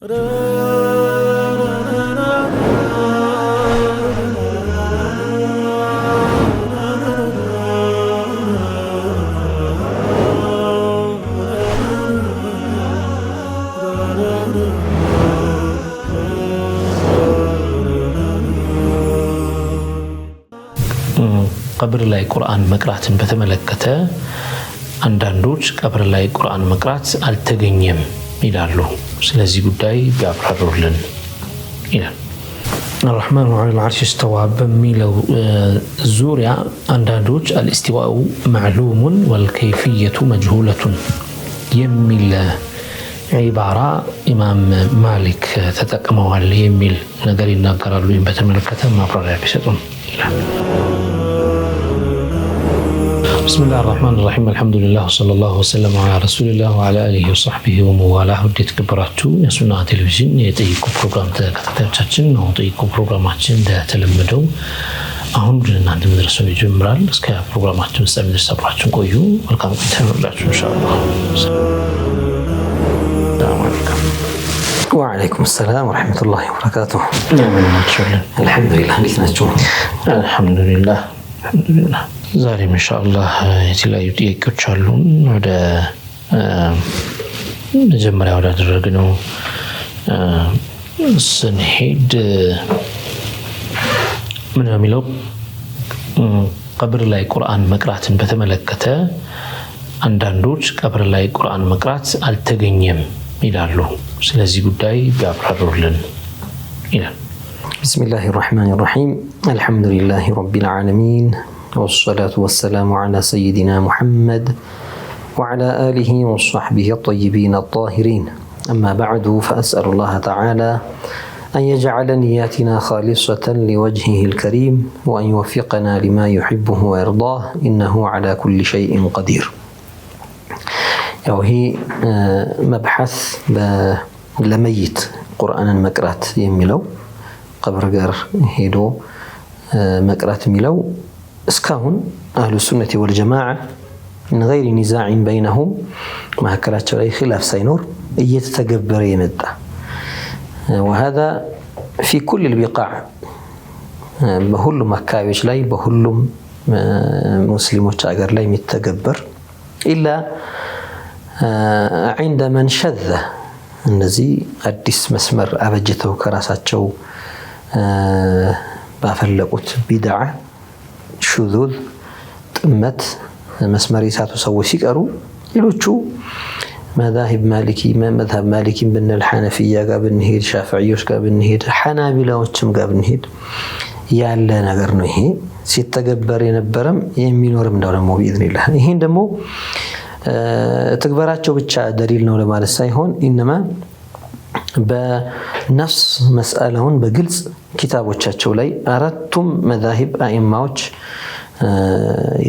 ቀብር ላይ ቁርአን መቅራትን በተመለከተ አንዳንዶች ቀብር ላይ ቁርአን መቅራት አልተገኘም ይላሉ። ስለዚህ ጉዳይ ቢያብራሩልን ይላል። الرحمن على العرش استوى በሚለው ዙሪያ አንዳንዶች الاستواء معلوم والكيفية مجهولة የሚል ዒባራ ኢማም ማሊክ ተጠቅመዋል የሚል ነገር ይናገራሉ። ይህን በተመለከተ ማብራሪያ ቢሰጡን ይላል። بسم الله الرحمن الرحيم الحمد لله وصلى الله وسلم على رسول الله وعلى آله وصحبه وموالاه የተከበራችሁ የሱና ቴሌቪዥን የጠይቁ ፕሮግራም ተከታታዮቻችን ነው። ጠይቁ ፕሮግራማችን እንደተለመደው አሁን ለእናንተ መድረሱን ይጀምራል። እስከ ፕሮግራማችን ፍጻሜ ድረስ አብራችሁን ቆዩ። መልካም ቆይታ ይሁንላችሁ ኢንሻአላህ። ሰላም አለይኩም ወአለይኩም ሰላም ወራህመቱላሂ ወበረካቱሁ። አልሐምዱሊላህ እንዴት ናችሁ? አልሐምዱሊላህ አልሐምዱሊላህ። ዛሬ ኢንሻአላህ የተለያዩ ጥያቄዎች አሉን። ወደ መጀመሪያ ወዳደረግነው ስንሄድ ምን ነው የሚለው ቀብር ላይ ቁርአን መቅራትን በተመለከተ አንዳንዶች ቀብር ላይ ቁርአን መቅራት አልተገኘም ይላሉ። ስለዚህ ጉዳይ ቢያብራሩልን ይላል። ቢስሚላሂ ራህማኒ ራሂም አልሐምዱሊላሂ ረቢል ዓለሚን والصلاة والسلام على سيدنا محمد وعلى آله وصحبه الطيبين الطاهرين. أما بعد فأسأل الله تعالى أن يجعل نياتنا خالصة لوجهه الكريم وأن يوفقنا لما يحبه ويرضاه إنه على كل شيء قدير. وهي مبحث لميت قرآن مقرات يميلو قبر غير هيدو مقرات ميلو እስካሁን አህሉ ሱነቲ ወልጀማዓ من غير نزاع بينهم መካከላቸው ላይ ኺላፍ ሳይኖር እየተተገበረ የመጣ وهذا في كل البقاع በሁሉም አካባቢዎች ላይ በሁሉም ሙስሊሞች አገር ላይ የሚተገበር إلا عند من شذ እነዚህ አዲስ መስመር አበጅተው ከራሳቸው ባፈለቁት ቢድዓ ሹዙዝ ጥመት መስመር የሳቱ ሰዎች ሲቀሩ ሌሎቹ መዛሂብ ማሊኪ መዝሀብ ማሊኪን ብንል ሐነፊያ ጋር ብንሄድ ሻፊዒዎች ጋር ብንሄድ ሐናቢላዎችም ጋር ብንሄድ ያለ ነገር ነው። ይሄ ሲተገበር የነበረም የሚኖርም ነው ደግሞ ቢኢዝኒላህ። ይሄን ደግሞ ተግባራቸው ብቻ ደሊል ነው ለማለት ሳይሆን ኢንማ በነፍስ መስአላውን በግልጽ ኪታቦቻቸው ላይ አራቱም መዛሂብ አኢማዎች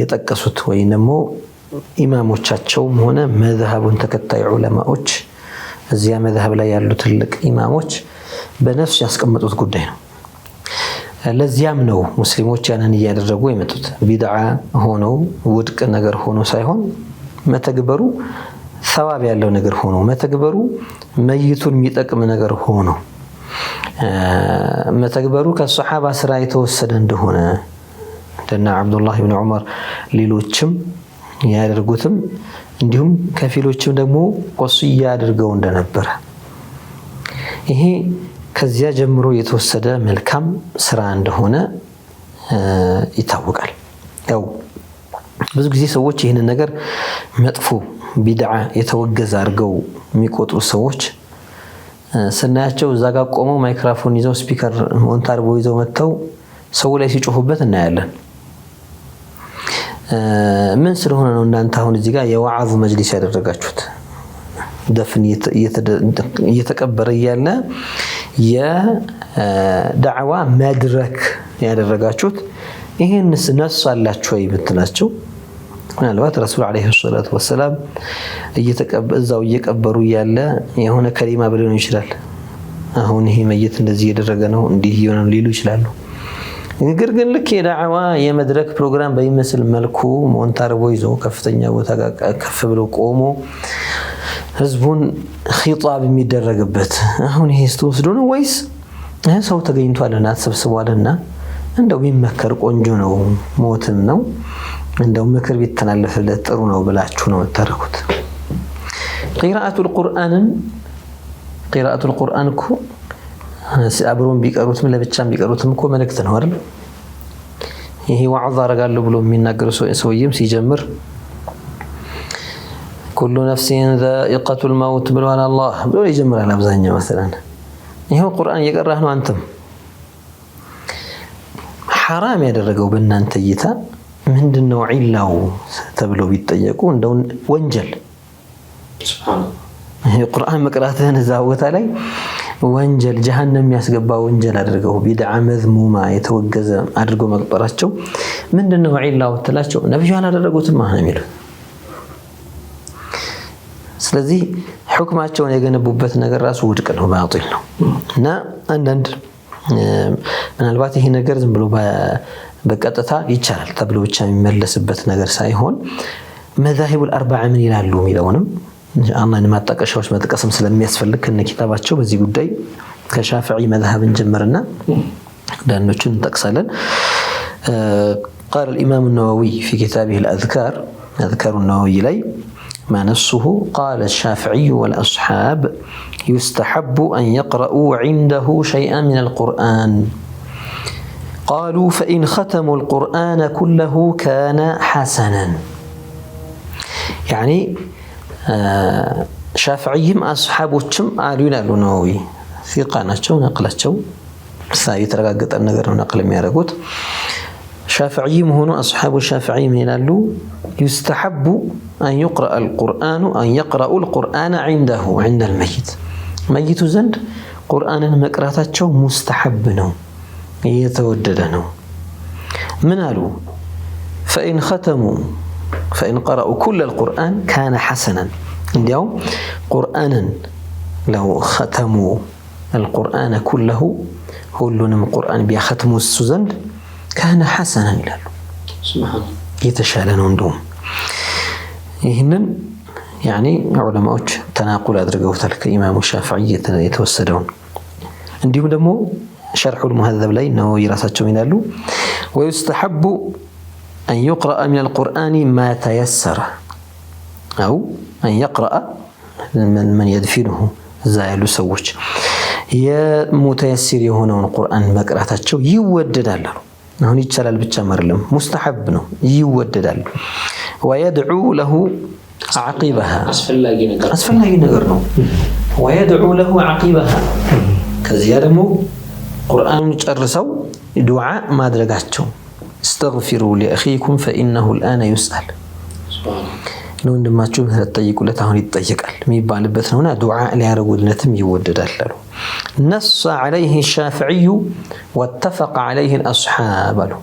የጠቀሱት ወይ ደግሞ ኢማሞቻቸውም ሆነ መዝሀቡን ተከታይ ዑለማዎች እዚያ መዝሀብ ላይ ያሉ ትልቅ ኢማሞች በነፍስ ያስቀመጡት ጉዳይ ነው። ለዚያም ነው ሙስሊሞች ያንን እያደረጉ የመጡት ቢድዓ ሆነው ውድቅ ነገር ሆኖ ሳይሆን መተግበሩ ሰዋብ ያለው ነገር ሆኖ መተግበሩ መይቱን የሚጠቅም ነገር ሆኖ መተግበሩ ከሱሐባ ስራ የተወሰደ እንደሆነ እንደና አብዱላህ ኢብኑ ዑመር ሌሎችም ያደርጉትም እንዲሁም ከፊሎችም ደግሞ ወሲያ አድርገው እንደነበረ ይሄ ከዚያ ጀምሮ የተወሰደ መልካም ስራ እንደሆነ ይታወቃል። ያው ብዙ ጊዜ ሰዎች ይህንን ነገር መጥፎ ቢድዓ የተወገዘ አድርገው የሚቆጥሩ ሰዎች ስናያቸው እዛ ጋር ቆመው ማይክሮፎን ይዘው ስፒከር ሞንታርቦ ይዘው መጥተው ሰው ላይ ሲጮሁበት እናያለን። ምን ስለሆነ ነው እናንተ አሁን እዚህ ጋር የዋዕዝ መጅሊስ ያደረጋችሁት? ደፍን እየተቀበረ እያለ የዳዕዋ መድረክ ያደረጋችሁት ይሄንስ ነፍስ አላችሁ ወይ ብትላቸው ምናልባት ረሱል አለይሂ ሰላቱ ወሰላም እዛው እየቀበሩ እያለ የሆነ ከሊማ ብለው ይችላል። አሁን ይሄ መይት እንደዚህ እየደረገ ነው እንዲህ ይሆናል ሊሉ ይችላሉ። ነገር ግን ልክ የዳዕዋ የመድረክ ፕሮግራም በሚመስል መልኩ ሞንታርቦ ይዞ ከፍተኛ ቦታ ጋር ከፍ ብሎ ቆሞ ህዝቡን ኺጣብ የሚደረግበት አሁን ይሄ ስተወስዶ ነው ወይስ ሰው ተገኝቷልና ተሰብስቧልና እንደው ቢመከር ቆንጆ ነው ሞትም ነው እንደው ምክር ቢተላለፍለት ጥሩ ነው ብላችሁ ነው ተረኩት ቂራአቱል ቁርአን እኮ አብሮን ቢቀሩትም ለብቻም ቢቀሩትም እኮ መልእክት ነው አይደል ይሄ ወዕዝ አረጋለሁ ብሎ የሚናገረው ሰውዬም ሲጀምር ኩሉ ነፍሲን ዛኢቀቱል መውት ብሏል አላህ ብሎ ይጀምራል አብዛኛው مثلا ይሄው ቁርአን እየቀራህ ነው አንተም ሐራም ያደረገው በእናንተ እይታ ምንድነው ዒላው ተብሎ ቢጠየቁ እንደው ወንጀል ሱብሃንአላህ ይሄ ቁርአን መቅራትህን እዛው ቦታ ላይ ወንጀል ጀሃነም የሚያስገባ ወንጀል አድርገው ቢድዓ መዝሙማ የተወገዘ አድርገው መቅጠራቸው ምንድነው ዒላው ተላቸው ነብዩ አላደረጉትም ማለት ነው ስለዚህ ሁክማቸውን የገነቡበት ነገር ራሱ ውድቅ ነው ባጢል ነው እና አንዳንድ ምናልባት ይሄ ነገር ዝም ብሎ በቀጥታ ይቻላል ተብሎ ብቻ የሚመለስበት ነገር ሳይሆን መዛሂቡል አርባዓ ምን ይላሉ የሚለውንም አማን ማጣቀሻዎች መጥቀስም ስለሚያስፈልግ ከነኪታባቸው በዚህ ጉዳይ ከሻፊዒ መዝሐብን ጀመርና ዳኖችን እንጠቅሳለን قال الإمام النووي في كتابه الأذكار أذكار النووي لي ما نصه قال الشافعي والأصحاب يستحب أن يقرأوا عنده شيئا من القرآن قالوا فإن ختموا القرآن كله كان حسنا يعني شافعيهم أصحابهم قالوا له النووي في قناتهم نقلتهم سيترقق النجر ونقل ميرقوت شافعيهم هنا أصحاب الشافعي من قالوا يستحب أن يقرأ القرآن أن يقرأ القرآن عنده عند الميت ميت زند قرآن مقراتቸው مستحب ነው የተወደደ ነው من قالوا فإن قرأوا كل القرآن كان حسنا اليوم قرآنا لو ختموا القرآن كله كلهم القرآن بيختموا السزند كان حسنا ይላሉ سبحان الله የተሻለ ነው እንደውም ይሄንን يعني علماء تناقل አድርገውታል ከኢማሙ ሻፊዒ የተወሰደውን እንዲሁም ደግሞ شرح المهذب ላይ ነው ይራሳቸው ይላሉ ويستحب أن يقرأ من القرآن ما تيسر أو أن يقرأ من يدفنه زائل سوج يا متيسر هنا القرآن مقرأتቸው ይወደዳል አሁን ይቻላል ብቻ ማርለም ሙስተሐብ ነው ይወደዳል ويدعو له عقبها أسفل ነገር ነው ويدعو له عقبها ከዚያ ደግሞ ቁርአኑን ጨርሰው ዱዓ ማድረጋቸው استغفروا لأخيكم فإنه الآن يسأل سبحان الله لو እንደማችሁ ተጠይቁለት አሁን ይጠየቃል የሚባልበት ነውና ዱዓ ሊያረጉልነትም ይወደዳል አሉ نص عليه الشافعي واتفق عليه الأصحاب له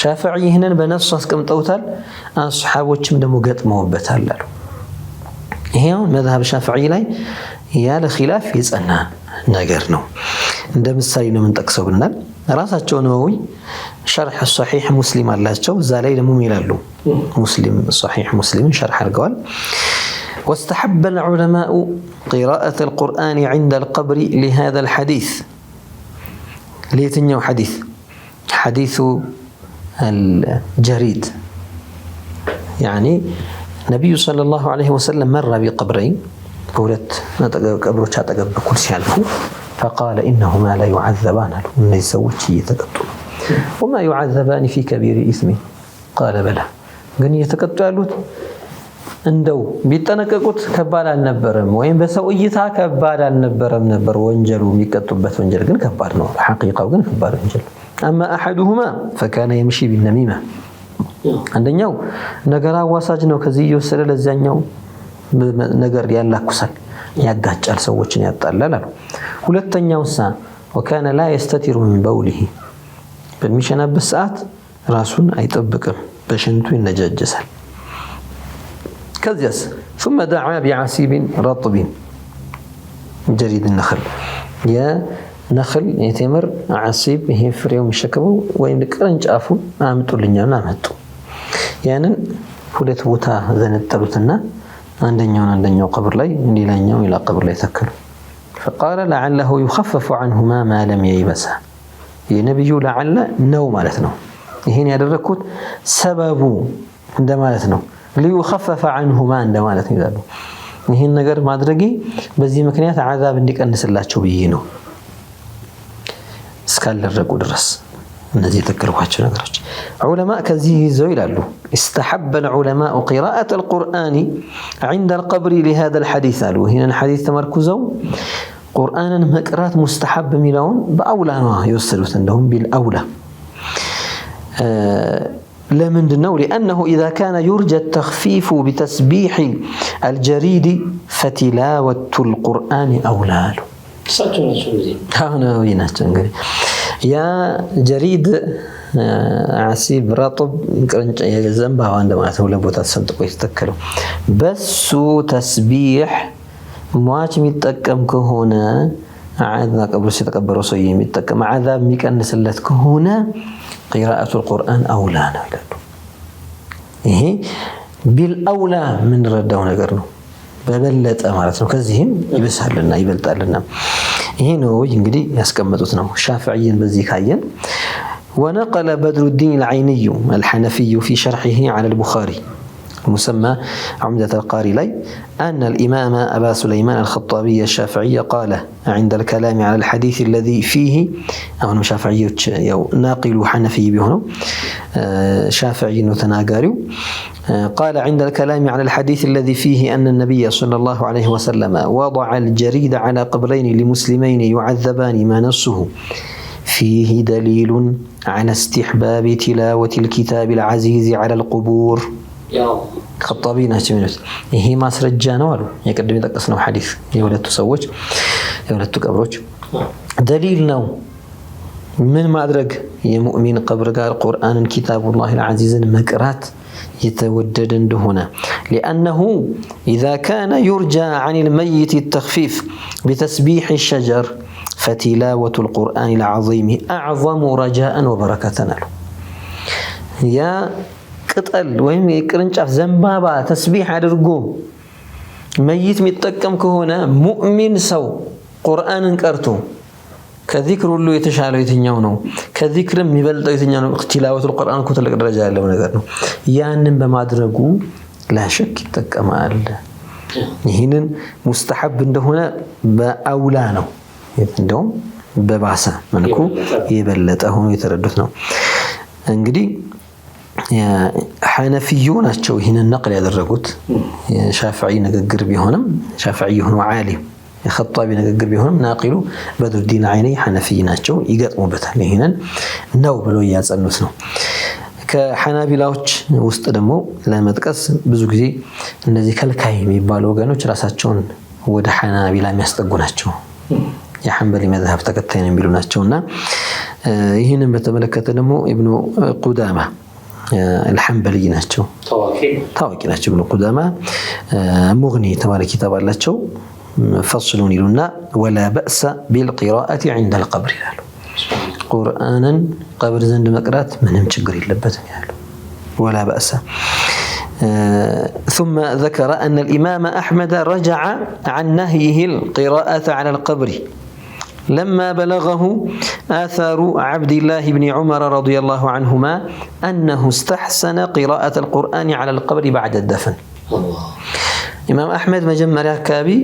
شافعي هنا بنص አስቀምጠውታል አስሐቦችም ደግሞ ገጥመውበታል አሉ ይሄው መዝሐብ ሻፊዒ ላይ ያለ ኺላፍ ይጸና ነገር ነው እንደ ምሳሌ ነው የምንጠቅሰው ብናል ራሳቸው ነው شرح الصحيح مسلم አላቸው እዛ ላይ ደግሞ ይላሉ مسلم صحيح مسلم شرح አድርገዋል واستحب العلماء قراءة القرآن عند القبر لهذا الحديث ليتنيو حديث الجريد يعني النبي صلى الله عليه وسلم مر بقبرين قولت قبروش أتقب كل شيء الفو فقال إنهما لا يعذبان من يسوي شيء يتقطع وما يعذبان في كبير إثم قال بلى قال يتقطع እንደው ቢጠነቀቁት ከባድ አልነበረም ወይም በሰው እይታ ከባድ አልነበረም ነበር ወንጀሉ የሚቀጡበት ወንጀል ግን ከባድ ነው ሐቂቃው ግን ከባድ ወንጀል اما احدهما فكان يمشي بالنميمه አንደኛው ነገር አዋሳጅ ነው ከዚህ ይወሰደ ለዛኛው ነገር ያላኩሳል ያጋጫል ሰዎችን ያጣላል አሉ ሁለተኛውሳ وكان لا يستتر من بوله በሚሸናበት ሰዓት ራሱን አይጠብቅም በሽንቱ ይነጃጀሳል كذيس ثم دعا بعسيب رطب جريد النخل يا نخل يتمر عسيب هي فريوم الشكبو وين ቅርንጫፉ አምጡልኛና አመጡ ያንን ሁለት ቦታ ዘነጠሉትና አንደኛው ቀብር ላይ ሌላኛው ሌላ ቀብር ላይ ተከሉ فقال لعله يخفف عنهما ما لم ييبسا የነብዩ لعل ነው ማለት ነው ይሄን ያደረኩት ሰበቡ እንደማለት ነው ليخفف عنهما እንደማለት ነው ይላሉ ይሄን ነገር ማድረጊ በዚህ ምክንያት عذاب እንዲቀንስላቸው ብዬ ነው እስካልደረቁ ድረስ እነዚህ የተከልኳቸው ነገሮች ዑለማ ከዚህ ይዘው ይላሉ استحب العلماء قراءة القرآن عند القبر لهذا الحديث قالوا هنا الحديث تمركزوا قرآنا مقرات مستحب ميلون بأولى ما يوصلوا عندهم بالأولى لمن دنو لأنه إذا كان يرجى التخفيف بتسبيح الجريد فتلاوة القرآن أولى له هنا ويناتن يا جريد عسيب رطب كرنج يزنبها عندما تولى بوتا صندوق يتكلوا بس تسبيح مواجم يتكم كهنا عذاب قبل يتكبروا صيام يتكم عذاب ميكنس لت كهنا قراءة القرآن أولى نقول إيه بالأولى من ردوا نقرنه ببلت أمارتنا كذهم يبسهل لنا يبلت لنا هنا هو ينقدي يسكمتنا شافعيا بزيكايا ونقل بدر الدين العيني الحنفي في شرحه على البخاري المسمى عمدة القاري لي أن الإمام أبا سليمان الخطابي الشافعي قال عند الكلام على الحديث الذي فيه أو شافعي ناقل حنفي بهنا شافعي نتناقاري قال عند الكلام على الحديث الذي فيه أن النبي صلى الله عليه وسلم وضع الجريد على قبرين لمسلمين يعذبان ما نصه فيه دليل على استحباب تلاوة الكتاب العزيز على القبور خطابي ناس منوس هي ما سرجانا ولو يقدم يتقصنا حديث يولدت سوج يولدت قبروج دليل نو من ما أدرك يا مؤمن قبر قال قرآن كتاب الله العزيز مقرات يتودد هنا لأنه إذا كان يرجى عن الميت التخفيف بتسبيح الشجر فتلاوة القرآن العظيم أعظم رجاء وبركة له يا قتل وهم يقرنشاف زنبابا تسبيح አድርጎ ميت متጠቀም ከሆነ ሙእሚን ሰው ቁርአንን ቀርቶ ከዚክር ሁሉ የተሻለው የትኛው ነው ከዚክርም የሚበልጠው የትኛው ነው ትላወቱ ቁርአን እኮ ትልቅ ደረጃ ያለው ነገር ነው ያንን በማድረጉ ላሽክ ይጠቀማል ይሄንን ሙስተሐብ እንደሆነ በአውላ ነው እንደውም በባሰ መልኩ የበለጠ ሆኖ የተረዱት ነው እንግዲህ حنفيو ናቸው ይሄንን ነቅል ያደረጉት ሻፊዒ ንግግር ቢሆንም ሻፊዒ ሆኖ ዓሊም የኸጣቢ ንግግር ቢሆንም ናቂሉ በድርዲን አይኔ ሐነፊ ናቸው ይገጥሙበታል ይሄንን ነው ብሎ ያጸኑት ነው ከሐናቢላዎች ውስጥ ደግሞ ለመጥቀስ ብዙ ጊዜ እነዚህ ከልካይ የሚባሉ ወገኖች ራሳቸውን ወደ ሐናቢላ የሚያስጠጉ ናቸው የሐንበሊ መዝሐብ ተከታይ ነው የሚሉ ናቸውና ይሄንን በተመለከተ ደግሞ ኢብኑ ቁዳማ الحنبلي ናቸው ታዋቂ ናቸው ኢብኑ ቁዳማ ሙግኒ ተባለ ኪታብ አላቸው فصلون لنا ولا بأس بالقراءة عند القبر قالوا قرآنا قبر زند مقرات منهم ችግር የለበትም ያሉ ولا بأس ثم ذكر أن الإمام أحمد رجع عن نهيه القراءة على القبر لما بلغه آثار عبد الله بن عمر رضي الله عنهما أنه استحسن قراءة القرآن على القبر بعد الدفن الله. إمام أحمد مجمع كابي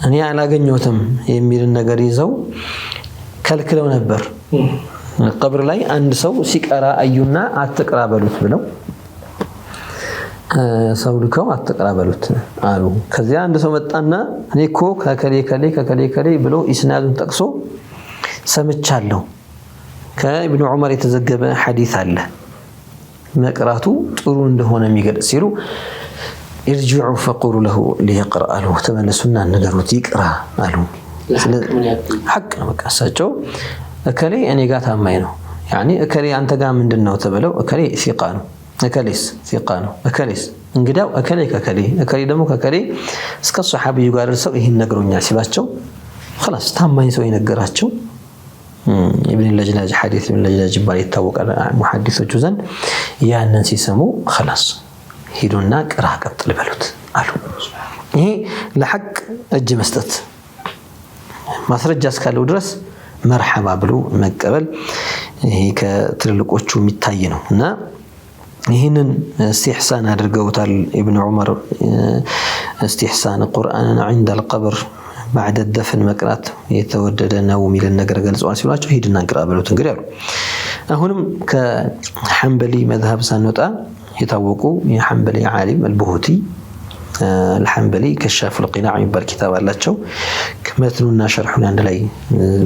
أن يعلى قنيوتم يمير النقريزو كالكلو نبر القبر لي أن سو سيكرا أينا أتقرأ بلوت بلو ሰውልከው አትቀራበሉት አሉ ከዚያ አንድ ሰው መጣና እኔ እኮ ከከሌ ብሎ ኢስናዱን ጠቅሶ ሰምቻለሁ ከኢብኑ ዑመር የተዘገበ ሐዲስ አለ መቅራቱ ጥሩ እንደሆነ የሚገልጽ ሲሉ ارجعوا فقولوا له ليقرأ له ተመለሱና ነገሩት ይቅራ አሉ ሐቅ ነው በቃ እሳቸው እከሌ እኔ ጋር ታማኝ ነው يعني እከሌ አንተ ጋር ምንድነው ተበለው እከሌ ሲቃ ነው أكليس ثقانه أكليس انقداو أكلي دمو ككلي اسك الصحابي يقال سويه النقرون ياسباتشو خلاص تام ما يسوي نقراتشو ابن اللجلاج حديث ابن اللجلاج جبالي يتوق على محدث وجوزن يا ننسي سمو خلاص هيدونا قرا قطل بلوت አሉ። ይሄ ለሐቅ እጅ መስጠት ማስረጃ እስካለው ድረስ መርሐባ ብሎ መቀበል ይሄ ከትልልቆቹ የሚታይ ነው እና ይህንን استحسان አድርገውታል ኢብኑ ዑመር استحسان ቁርአንን عند القبر بعد الدفن መቅራት የተወደደ ነው የሚልን ነገር ገልጸዋል ሲሏቸው ሂድና ቅራ ብለውት እንግዲህ አሉ። አሁንም ከሐንበሊ መዝሀብ ሳንወጣ የታወቁ የሐንበሊ ዓሊም አልቡሁቲ الحنبلي كشاف القناع يبال كتاب አላቸው መትኑና ሸርሑን አንድ ላይ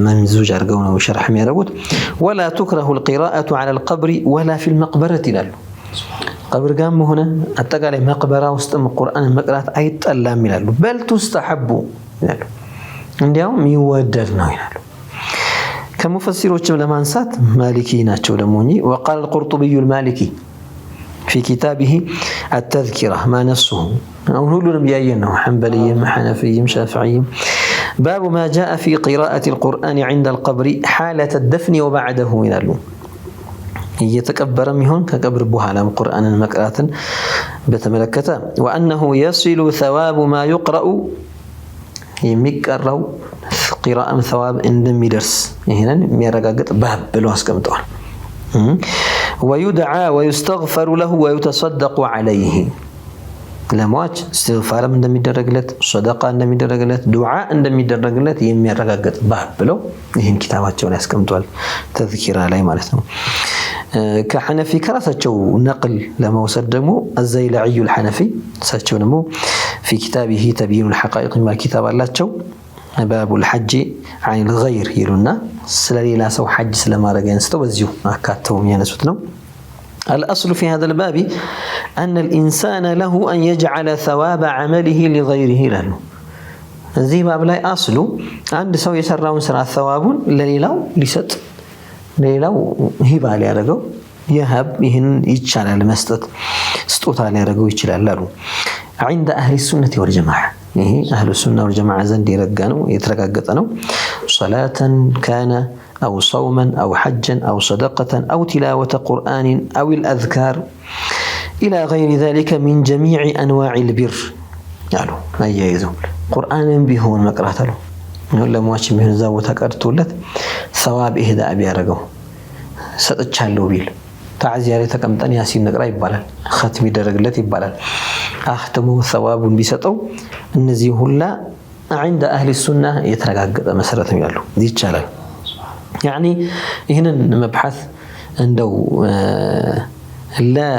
መምዙጅ አድርገው ነው ሸርሕ የሚያደርጉት ولا تكره القراءة على القبر ولا في المقبرة ይላሉ። ቀብር ጋም ሆነ አጠቃላይ መቅበራ ውስጥም ቁርአን መቅራት አይጠላም ይላሉ። በል تستحب ይላሉ እንዲያውም ይወደድ ነው ይላሉ። ከሙፈሲሮችም ለማንሳት ማሊኪ ናቸው ደግሞ وقال القرطبي المالكي في كتابه التذكرة ما نفسه كلهم ياينه حنبلي حنفي شافعي باب ما جاء في قراءة القرآن عند القبر حالة الدفن وبعده ينالو يتكبر منهم كقبر بوها على قرآن مقرات بتملكته وأنه يصل ثواب ما يقرأ يمكروا قراءة ثواب عندما يدرس هنا ميرقاقت باب بلوهس كمتوان ويدعى ويستغفر له ويتصدق عليه ለሟች استغفار እንደሚደረግለት صدقه እንደሚደረግለት ዱዓ እንደሚደረግለት የሚያረጋግጥ ባብ ብለው ይሄን ኪታባቸውን ያስቀምጧል ተዝኪራ ላይ ማለት ነው። ከሐነፊ ከራሳቸው ነቅል ለመውሰድ ደግሞ الزيلعي الحنفي እሳቸው ደግሞ في كتابه تبيين الحقائق ما كتاب አላቸው باب الحج عن الغير يلونا ስለሌላ ሰው ሐጅ ስለማድረግ ያንስተው በዚሁ አካተው የሚያነሱት ነው። الأصل في هذا الباب أن الإنسان له أن يجعل ثواب عمله لغيره له. ذي باب لا أصل عند سو يسرون سرع ثواب لليلاو لست ليلاو هبة على رجو يهب يهن يتشال على مستط استوت على رجو يتشال له عند أهل السنة والجماعة. أهل السنة والجماعة زند يرجعوا يترجعوا صلاة كان أو صوما أو حجا أو صدقة أو تلاوة قرآن أو الأذكار إلى غير ذلك من جميع أنواع البر. قالوا أيها قرآن بهون مقرأت له ولا مواشي بهون زاوتك أرتولت ثواب إهداء بيارجو ستتشالو بيل تعزيارتك أمتن ياسين نقرأ يبالال ختمي درجلت يبالال أختموا ثواب بيستو النزيه الله عند أهل السنة يترقق مسألة يالو دي تشالل يعني هنا مبحث عنده لا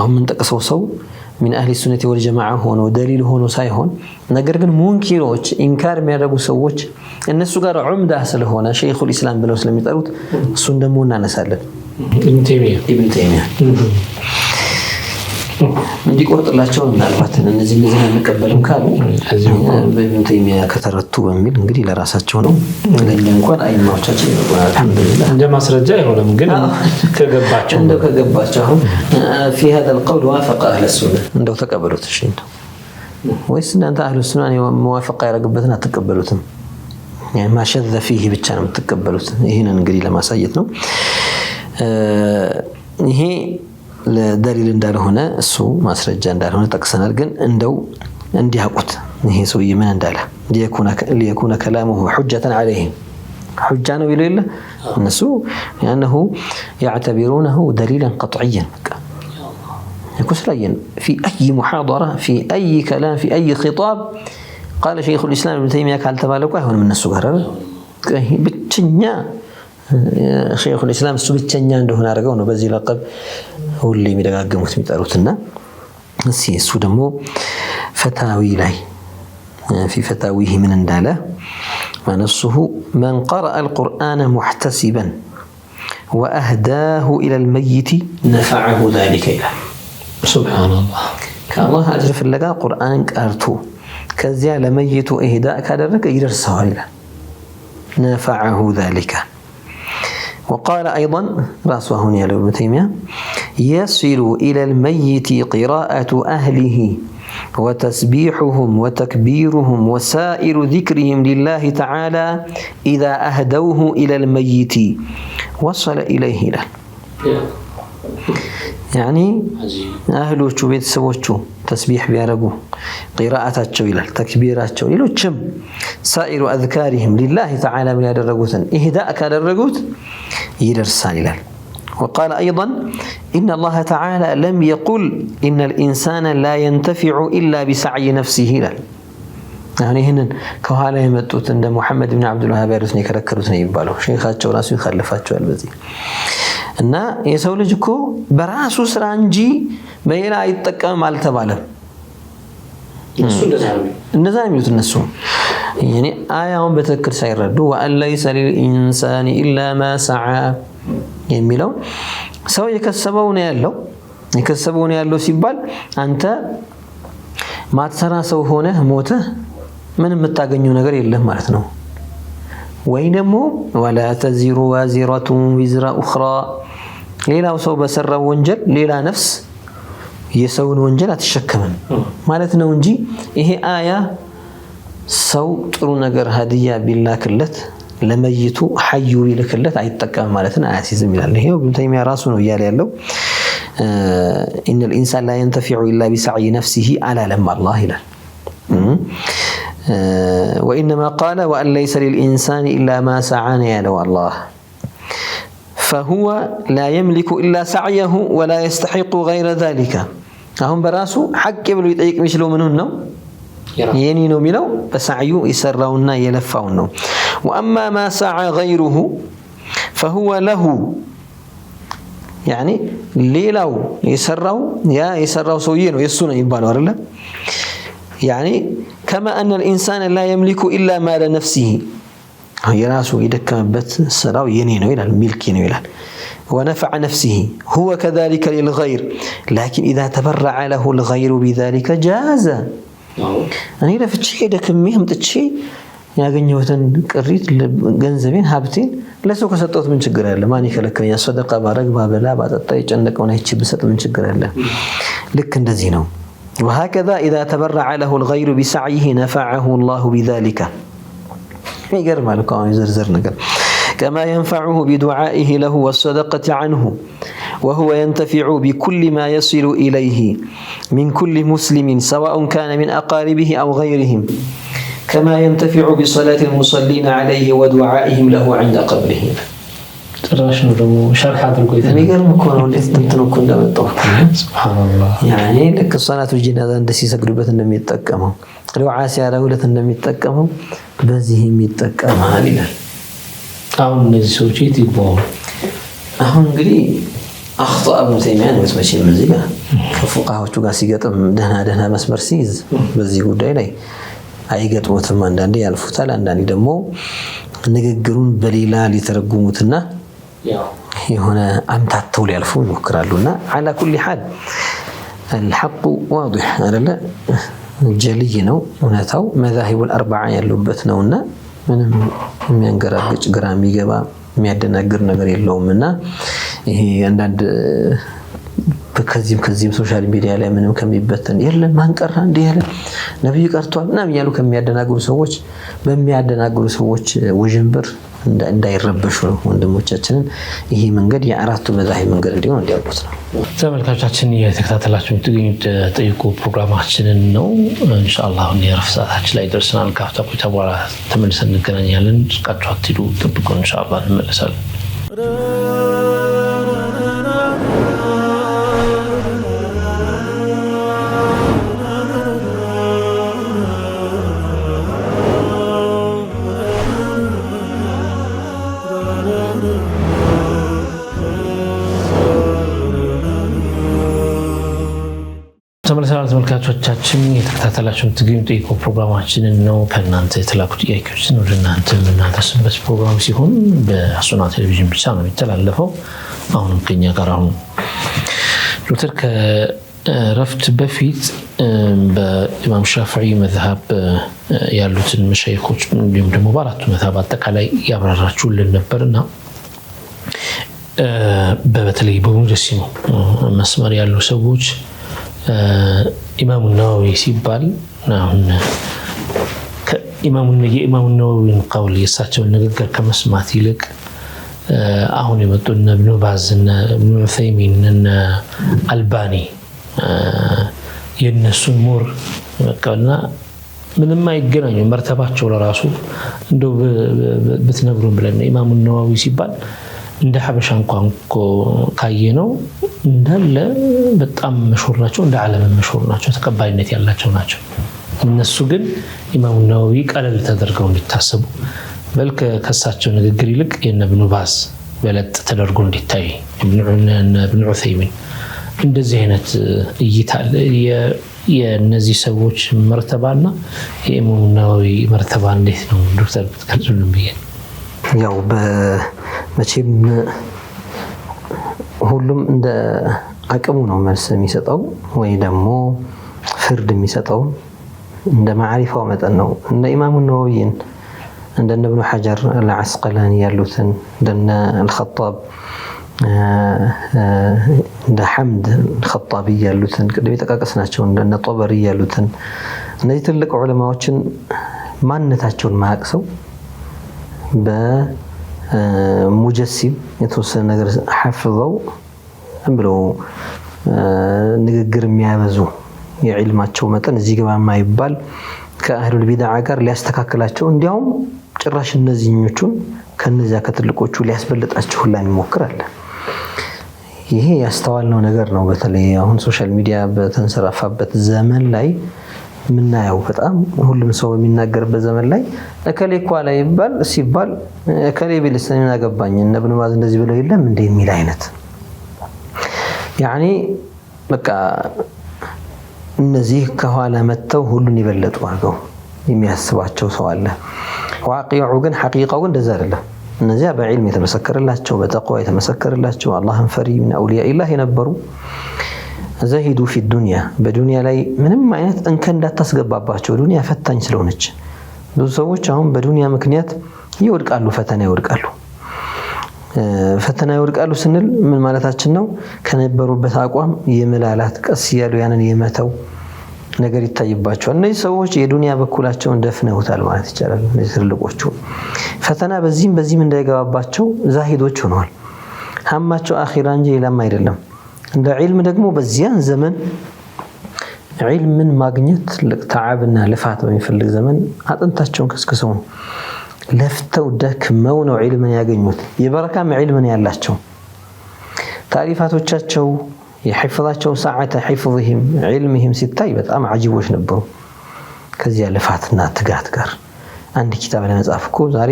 هم من تقصوا من أهل السنة والجماعة هون ودليل هون وسايهون نقرقن منكروش إنكار ما يربو سووش الناس قال عمدة أصل هنا شيخ الإسلام بلو سلام يتقلوت سندمونا نسألت ابن تيمية እንዲ ቆርጥላቸው ምናልባት እነዚህ እንቀበልም ካሉ በኢብኑ ተይሚያ ከተረቱ በሚል እንግዲህ ለራሳቸው ነው ለኛ እንኳን አይማዎቻችን አልহামዱሊላህ እንደ ማስረጃ አይሆንም ግን ከገባቸው في هذا القول وافق اهل السنه እንደው ተቀበሉት እሺ ወይስ እናንተ አህሉ ሱና ሙዋፈቃ ያረጋበትና ተቀበሉትም يعني ما شذ فيه ብቻ ነው ተቀበሉት ይሄንን እንግዲህ ለማሳየት ነው ይሄ ለደሊል እንዳልሆነ እሱ ማስረጃ እንዳልሆነ ጠቅሰናል ግን እንደው እንዲያቁት ይሄ ሰውዬ ምን እንዳለ ليكون كلامه حجة عليهم حجة ነው ይሉ የለ እነሱ يعني يعتبرونه دليلا قطعيا يكسرين في أي محاضرة في أي كلام في أي خطاب قال شيخ الإسلام ابن تيمية قال تبالك هون من الناس قرر بتشنيا شيخ الإسلام እሱ ብቸኛ እንደሆነ አድርገው ነው በዚህ ለቀብ ሁሌ የሚደጋገሙት የሚጠሩትና እሱ ደግሞ ፈታዊ ላይ في فتاويه من እንዳለ ونصه من قرأ القرآن محتسبا وأهداه إلى الميت نفعه ذلك إله سبحان الله كالله أجر في اللقاء قرآن قرأته كذا لميت إهداء كذلك يدرسه إله نفعه ذلك. وقال أيضا رأسه يا ابن تيمية يصل إلى الميت قراءة أهله وتسبيحهم وتكبيرهم وسائر ذكرهم لله تعالى إذا أهدوه إلى الميت وصل إليه له يعني أهله بيت سوتشو تسبيح بيارقو قراءة إلى تكبير إلوشم سائر أذكارهم لله تعالى من الرقوت إهداء كان الرقوت يدرسان إلى. وقال أيضا إن الله تعالى لم يقل إن الإنسان لا ينتفع إلا بسعي نفسه له. يعني هنا كهاله يمتوت عند محمد بن عبد الوهاب يرثني كركرتني يبالو شيخاتشو راسو يخلفاتشو البزي እና የሰው ልጅ እኮ በራሱ ስራ እንጂ በሌላ አይጠቀምም አልተባለም። እንደዛ ነው የሚሉት እነሱ። ያኔ አያውን በትክክል ሳይረዱ ወአን ለይሰ ሊልኢንሳኒ ኢላ ማ ሰዓ የሚለው ሰው የከሰበው ነው ያለው ሲባል አንተ ማትሰራ ሰው ሆነህ ሞተህ ምንም የምታገኘው ነገር የለም ማለት ነው። ወይ ደግሞ ወላ ተዚሩ ዋዚረቱን ዊዝራ ኡኽራ ሌላው ሰው በሰራው ወንጀል ሌላ ነፍስ የሰውን ወንጀል አትሸከምም ማለት ነው እንጂ ይሄ አያ ሰው ጥሩ ነገር ሀዲያ ቢላክለት ለመይቱ ሐዩ ቢልክለት አይጠቀምም ማለትን አያሲዝም ይላል። ይሄው ኢብኑ ተይሚያ ራሱ ነው እያለ ያለው إن الإنسان لا ينتفع إلا بسعي نفسه على لما الله إله. وإنما قال وأن ليس للإنسان إلا ما سعى يا الله فهو لا يملك إلا سعيه ولا يستحق غير ذلك. هم براسو حق يبلو يطيق مشلو منه ينينو ميلو بسعيو يسرون يلفون. وأما ما سعى غيره فهو له يعني ليلاو يسروا سويين ويسون يبالو አይደለ يعني كما أن الإنسان لا يملك إلا مال نفسه يراسو يدكمبت سراو ينينو ይላል ملك ነው ይላል ونفع نفسه هو كذلك للغير لكن إذا تبرع له الغير بذلك جاز. أنا لفتش دكمي همتش ያገኘሁትን ቅሪት ገንዘቤን ሀብቴን ለሰው ከሰጠሁት ምን ችግር አለ? ማን ይከለክለኛ? ሰደቃ ባረግ ባበላ ባጠጣ የጨነቀውን አይቼ ብሰጥ ምን ችግር አለ? ልክ እንደዚህ ነው። وهكذا إذا تبرع له الغير بسعيه نفعه الله بذلك. يقرمال كون يزرزر نقر كما ينفعه بدعائه له والصدقة عنه وهو ينتفع بكل ما يصل إليه من كل مسلم سواء كان من أقاربه أو غيرهم كما ينتفع بصلاة المصلين عليه ودعائهم له عند قبره. تراشنو دو شرح هذا القيد يقرم كونه اللي تنتنو كنا بالطوح سبحان الله. يعني لك الصلاة الجنازة اندسي سقربة النمي يتقمهم لو عاسي على ولة النمي يتقمهم بزيهم يتقمها لنا አሁን እነዚህ ሰዎች ይጥቦው አሁን እንግዲህ أخطأ ابن تيمية وتمشي من زي ከፉቃዎቹ ጋር ሲገጥም ደህና መስመር ሲይዝ በዚህ ጉዳይ ላይ አይገጥሙትም። አንዳንዴ ያልፉታል፣ አንዳንዴ ደግሞ ንግግሩን በሌላ ሊተረጉሙትና የሆነ አምታተው ሊያልፉ ይሞክራሉና على كل حال الحق واضح አይደለ ጀልይ ነው እውነታው መዛሂቡ الاربعه ያሉበት ነውና ምንም የሚያንገራግጭ ግራ የሚገባ የሚያደናግር ነገር የለውምና ይሄ አንዳንድ ከዚህም ሶሻል ሚዲያ ላይ ምንም ከሚበተን የለም ማንቀራ እንደ ያለ ነብዩ ቀርቷል ምናምን ያሉ በሚያደናግሩ ሰዎች ወጀንበር እንዳይረበሹ ነው ወንድሞቻችንን ይሄ መንገድ የአራቱ መዛሂብ መንገድ እንዲሆን እንዲያውቁት ነው። ተመልካቾቻችን የተከታተላችሁ የምትገኙት ጠይቁ ፕሮግራማችንን ነው። ኢንሻአላህ የረፍት ሰዓታችን ላይ ደርሰናል። ካፍታ ቆይታ በኋላ ተመልሰን እንገናኛለን። እስካችሁ አትሂዱ፣ ጠብቁን። ኢንሻአላህ እንመለሳለን። ተመልካቾቻችን የተከታተላችሁ የምትገኙት ጠይቁ ፕሮግራማችንን ነው። ከእናንተ የተላኩ ጥያቄዎችን ወደ እናንተ የምናደርስበት ፕሮግራም ሲሆን በሱና ቴሌቪዥን ብቻ ነው የሚተላለፈው። አሁንም ከኛ ጋር አሁን ዶክተር ከረፍት በፊት በኢማም ሻፊዒ መዝሀብ ያሉትን መሻይኾች እንዲሁም ደግሞ በአራቱ መዝሀብ አጠቃላይ ያብራራችሁልን ነበርና በተለይ በሙጀሲሙ መስመር ያሉ ሰዎች ኢማሙ ነዋዊ ሲባል አሁን የኢማሙ ነዋዊን ቀውል የሳቸውን ንግግር ከመስማት ይልቅ አሁን የመጡና ኢብኑ ባዝ እና ኢብኑ ዑሰይሚን እና አልባኒ የነሱን ሞር በቃና ምንም አይገናኙ መርተባቸው ለራሱ እንደው በትነግሩን ብለን ኢማሙ ነዋዊ ሲባል እንደ ሐበሻ እንኳን ካየነው እንዳለ በጣም መሽሁር ናቸው እንደ ዓለም መሽሁር ናቸው ተቀባይነት ያላቸው ናቸው እነሱ ግን ኢማሙ ነዋዊ ቀለል ተደርገው እንዲታሰቡ በልከ ከሳቸው ንግግር ይልቅ የነ ኢብኑ ባዝ በለጥ ተደርጎ እንዲታይ ኢብኑ ዑሰይሚን እንደዚህ አይነት እይታ የነዚህ ሰዎች መርተባና የኢማሙ ነዋዊ መርተባ እንዴት ነው ዶክተር ብትገልጹልን ብዬ ያው በመቼም ሁሉም እንደ አቅሙ ነው መልስ የሚሰጠው ወይ ደግሞ ፍርድ የሚሰጠው እንደ ማዕሪፋው መጠን ነው እንደ ኢማሙ ነዋዊን እንደ ኢብኑ ሐጀር አልዓስቀላኒ ያሉትን እንደ አልኸጣብ እንደ ሐምድ الخطابي ያሉትን ቅድም የተቃቀስናቸው እንደ ጦበሪ ያሉትን እነዚህ ትልቅ ዑለማዎችን ማንነታቸውን ማያቅሰው በሙጀሲም የተወሰነ ነገር ሐፍዘው ብለው ንግግር የሚያበዙ የዕልማቸው መጠን እዚህ ገባ የማይባል ከአህሉል ቢድዓ ጋር ሊያስተካክላቸው እንዲያውም ጭራሽ እነዚህኞቹን ከነዚያ ከትልቆቹ ሊያስበልጣቸው ሁላ ይሞክራል ይሄ ያስተዋልነው ነገር ነው በተለይ አሁን ሶሻል ሚዲያ በተንሰራፋበት ዘመን ላይ ምናየው በጣም ሁሉም ሰው የሚናገርበት ዘመን ላይ እከሌ ኳላ ይባል ሲባል እከሌ ቢልስና ያገባኝ እነ ኢብኑ ባዝ እንደዚህ ብለው የለም እንደ የሚል አይነት ያኒ በቃ እነዚህ ከኋላ መተው ሁሉን ይበለጡ አርገው የሚያስባቸው ሰው አለ ዋቂዑ ግን ሐቂቃው እንደዛ አይደለም እነዚያ በዕልም የተመሰከረላቸው በተቅዋ የተመሰከረላቸው አላህን ፈሪ من اولياء الله የነበሩ ዘሂዱ في الدنيا በዱንያ ላይ ምንም አይነት እንከን እንዳታስገባባቸው ዱንያ ፈታኝ ስለሆነች ብዙ ሰዎች አሁን በዱንያ ምክንያት ይወድቃሉ ፈተና ይወድቃሉ ስንል ምን ማለታችን ነው ከነበሩበት አቋም የመላላት ቀስ ያሉ ያንን የመተው ነገር ይታይባቸዋል እነዚህ ሰዎች የዱንያ በኩላቸውን ደፍነውታል ማለት ይቻላል እነዚህ ትልቆቹ ፈተና በዚህም እንዳይገባባቸው ዛሂዶች ሆነዋል ሀማቸው አኺራ እንጂ ሌላም አይደለም እንደ ዒልም ደግሞ በዚያን ዘመን ዒልምን ማግኘት ለተዓብና ልፋት በሚፈልግ ዘመን አጥንታቸውን ከስክሰው ለፍተው ደክመው ነው ዒልምን ያገኙት የበረካም ዒልምን ያላቸው ታሪፋቶቻቸው የሕፍዛቸው ሰዓተ ሕፍዝህም ዒልምህም ሲታይ በጣም አጂቦች ነበሩ ከዚያ ልፋትና ትጋት ጋር አንድ ኪታብ ለመጻፍ እኮ ዛሬ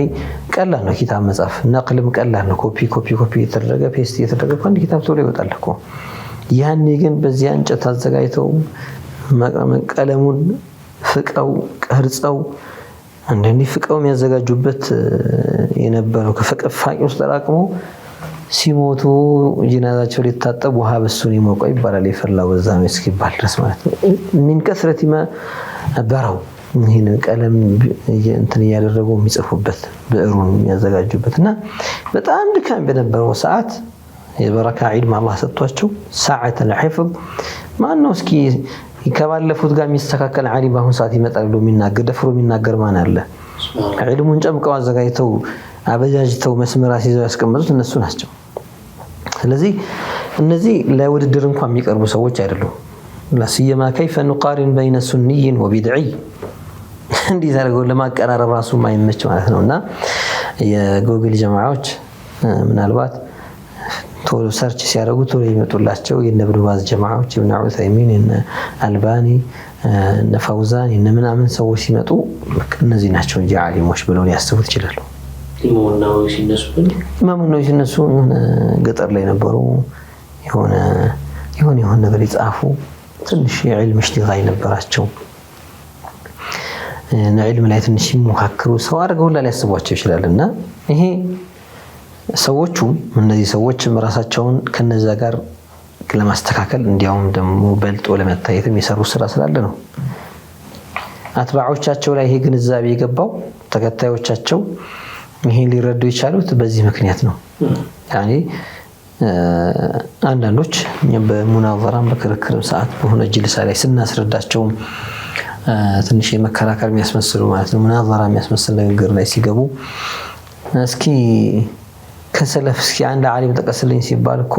ቀላል ነው ኪታብ መጻፍ ነቅልም ቀላል ነው ኮፒ የተደረገ ፔስት የተደረገ አንድ ኪታብ ቶሎ ይወጣል እኮ ያኔ ግን በዚያ እንጨት አዘጋጅተው ቀለሙን ፍቀው ቀርጸው አንደኒ ፍቀው የሚያዘጋጁበት የነበረው ከፈቀፋቂ ውስጥ ተራቅሞ ሲሞቱ ጂናዛቸው ሊታጠብ ውሃ በሱን ይሞቀው ይባላል ይፈላው በዛ መስኪባል ድረስ ማለት ነው ምን ከስረት በራው ይሄን ቀለም እንትን ያደረጉ የሚጽፉበት ብዕሩን የሚያዘጋጁበትና በጣም ድካም በነበረው ሰዓት የበረካ ዒልም አላህ ሰጥቷቸው ሰዓተ ለሕፍዝ ማን ነው እስኪ ከባለፉት ጋር የሚስተካከል ዓሊም አሁን ሰዓት ይመጣል ብሎ የሚናገር ደፍሮ የሚናገር ማን አለ ዒልሙን ጨምቀው አዘጋጅተው አበጃጅተው መስመር አስይዘው ያስቀመጡት እነሱ ናቸው ስለዚህ እነዚህ ለውድድር እንኳን የሚቀርቡ ሰዎች አይደሉም ለሲየማ كيف نقارن بين سني وبدعي እንዲህ ዘርገው ለማቀራረብ ራሱ ማይመች ማለት ነውና የጎግል ጀማዓዎች ምናልባት ቶሎ ሰርች ሲያደርጉ ቶሎ ይመጡላቸው የነ ኢብኑ ባዝ ጀማዓዎች ኢብኑ ዑሰይሚን የነ አልባኒ እነ ፈውዛን የነ ምናምን ሰዎች ሲመጡ እነዚህ ናቸው እንጂ ዓሊሞች ብለው ሊያስቡት ይችላሉ ኢማሙ ነዋዊ ሲነሱ ገጠር ላይ ነበሩ የሆነ ነገር ይጻፉ ትንሽ የዕልም እሽቲጋል ነበራቸው ዒልም ላይ ትንሽ ይሞካከሩ ሰው አድርገው ሊያስቧቸው ይችላልና ይሄ ሰዎቹ እነዚህ ሰዎች ራሳቸውን ከነዛ ጋር ለማስተካከል እንዲያውም ደግሞ በልጦ ለመታየት የሚሰሩ ስራ ስላለ ነው አትባዖቻቸው ላይ ይሄ ግንዛቤ የገባው ተከታዮቻቸው ይሄን ሊረዱ ይቻሉት በዚህ ምክንያት ነው ያኒ አንዳንዶች በሙናዘራም በክርክርም ሰዓት በሆነ ጅልሳ ላይ ስናስረዳቸው ትንሽ የመከራከር የሚያስመስሉ ማለት ነው ሙናዘራ የሚያስመስል ነገር ላይ ሲገቡ እስኪ ከሰለፍ እስኪ አንድ ዓሊም ተቀስልኝ ሲባል እኮ